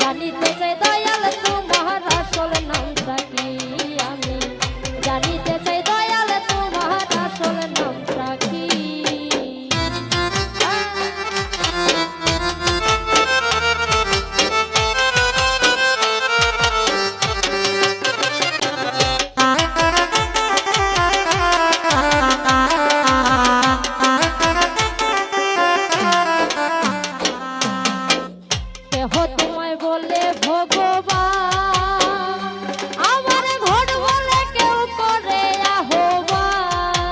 জানিতে চাই দয়াল তোমার আসল নামটা কি আমি জানিতে চাই দয়াল তোমার আসল নামটা কি কেহ তোমায় বলে ভগবান আমার ঘর বলে কেউ করে আহ্বান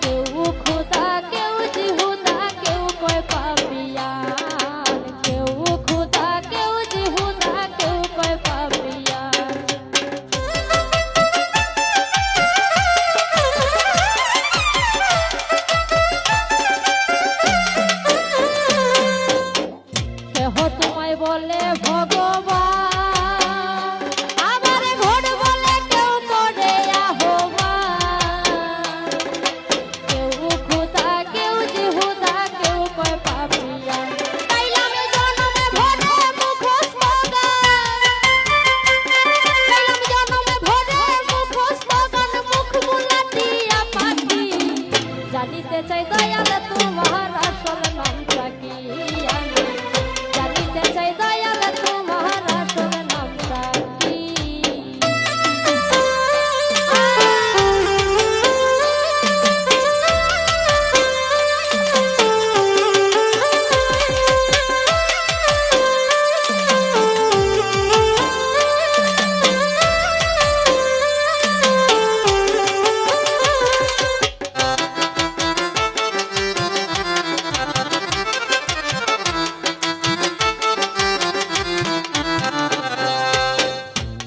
কেউ খোদা কেউ জিহুদা কেউ কয় পাপিয়ান কেউ খোদা কেউ জিহুদা কেউ কয় পাপিয়ান কেহ তোমায় বলে ভগবান আমার ঘর বলে কেউ করে আহ্বান কেউ খোদা কেউ জিহুদা কেউ কয় পাপিয়ান পাইলাম জনমে ভরে মুখস্থ গান পাইলাম জনমে ভরে মুখস্থ গান মুখ বুলাতিয়া পাখি জানিতে চাই দয়াল তোমার আসল নামটা কি আমি জানিতে চাই দয়াল তোমার আসল নামটা কি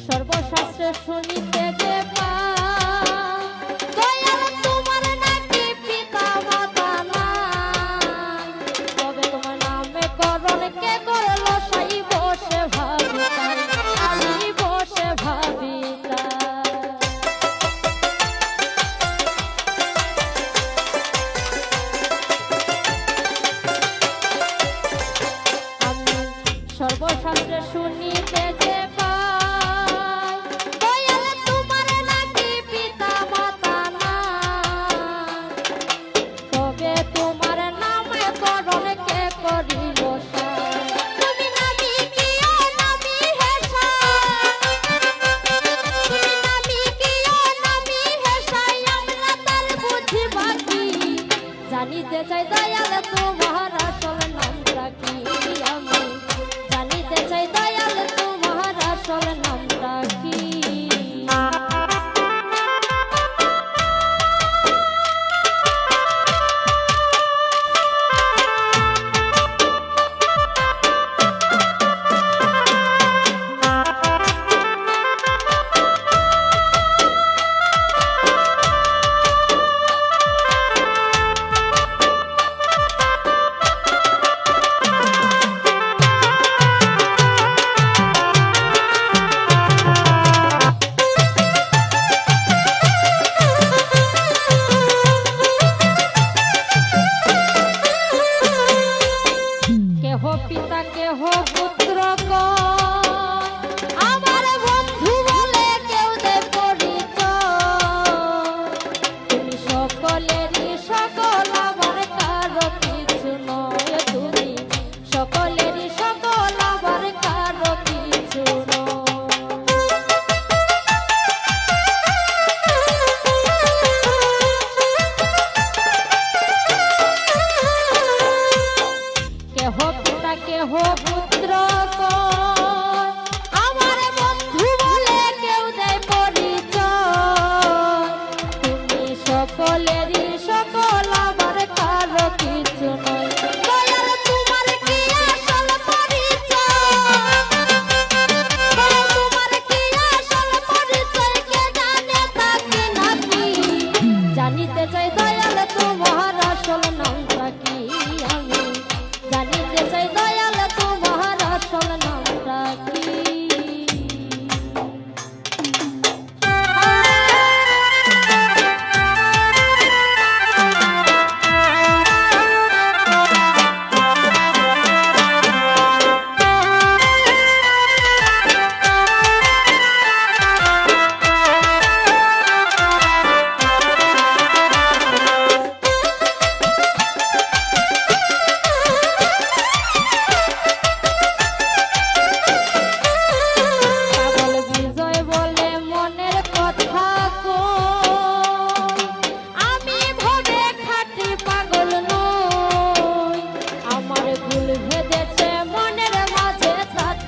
সর্বশাস্ত্রে শুনিতে যে পাই দয়াল তোমার নাকি পিতা মাতা নাই তবে তোমার নামে করণ কে করল সাই বসে ভাবি তাই আমি বসে ভাবি তাই আমি সর্বশাস্ত্রে শুনিতে যে পাই দয়াল তোমার নাকি পিতা মাতা নাই তবে তোমার নামে করণ কে করিল সাই তুমি নামি কিও নামি হেসাই তুমি নামি কিও নামি হেসাই আমরা তার বুঝি বাকি জানিতে চাই দয়াল তোমার আসল নামটা কি আমি জানিতে চাই দয়াল তোমার আসল নামটা কি কেহ পিতা কেহ পুত্র কয় আমার বন্ধু বলে কেউ দে পরিচয় তুমি সকলেরই সকল আবার কারো কিছু নয় তুমি সকলেরই সকল আবার কারো কিছু কেহ পিতা কেহ পুত্র কয় আমার বন্ধু বলে কেউ দেয় পরিচয় তুমি সকলেরই সকল আবার কারো কিছু নয় দয়াল তোমার কি আসল পরিচয় দয়াল তোমার কি আসল পরিচয় কে জানে তাকে নাকি জানিতে চাই দয়াল তোমার আসল নামটা কি আমি জানিতে চাই দয়াল তোমার আসল নামটা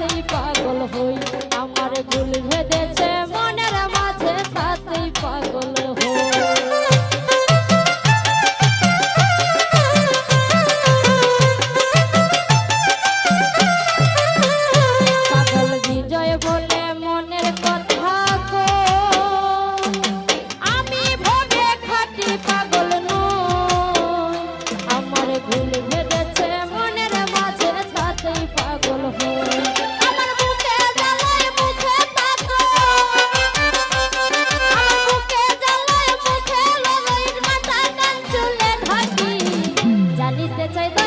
তাতেই পাগল হই আমার ভুল ভেদেছে মনের মাঝে তাতেই পাগল হই পাগল বিজয় বলে মনের কথা গো আমি ভবে খাটি পাগল নই আমার ভুল ভেদেছে মনের মাঝে তাতেই পাগল হই আমার বুকে জ্বালায় মুখে তাতো আমার বুকে জ্বালায় মুখে লগই মাথা কান চুলে ঢাকি জানিতে চাই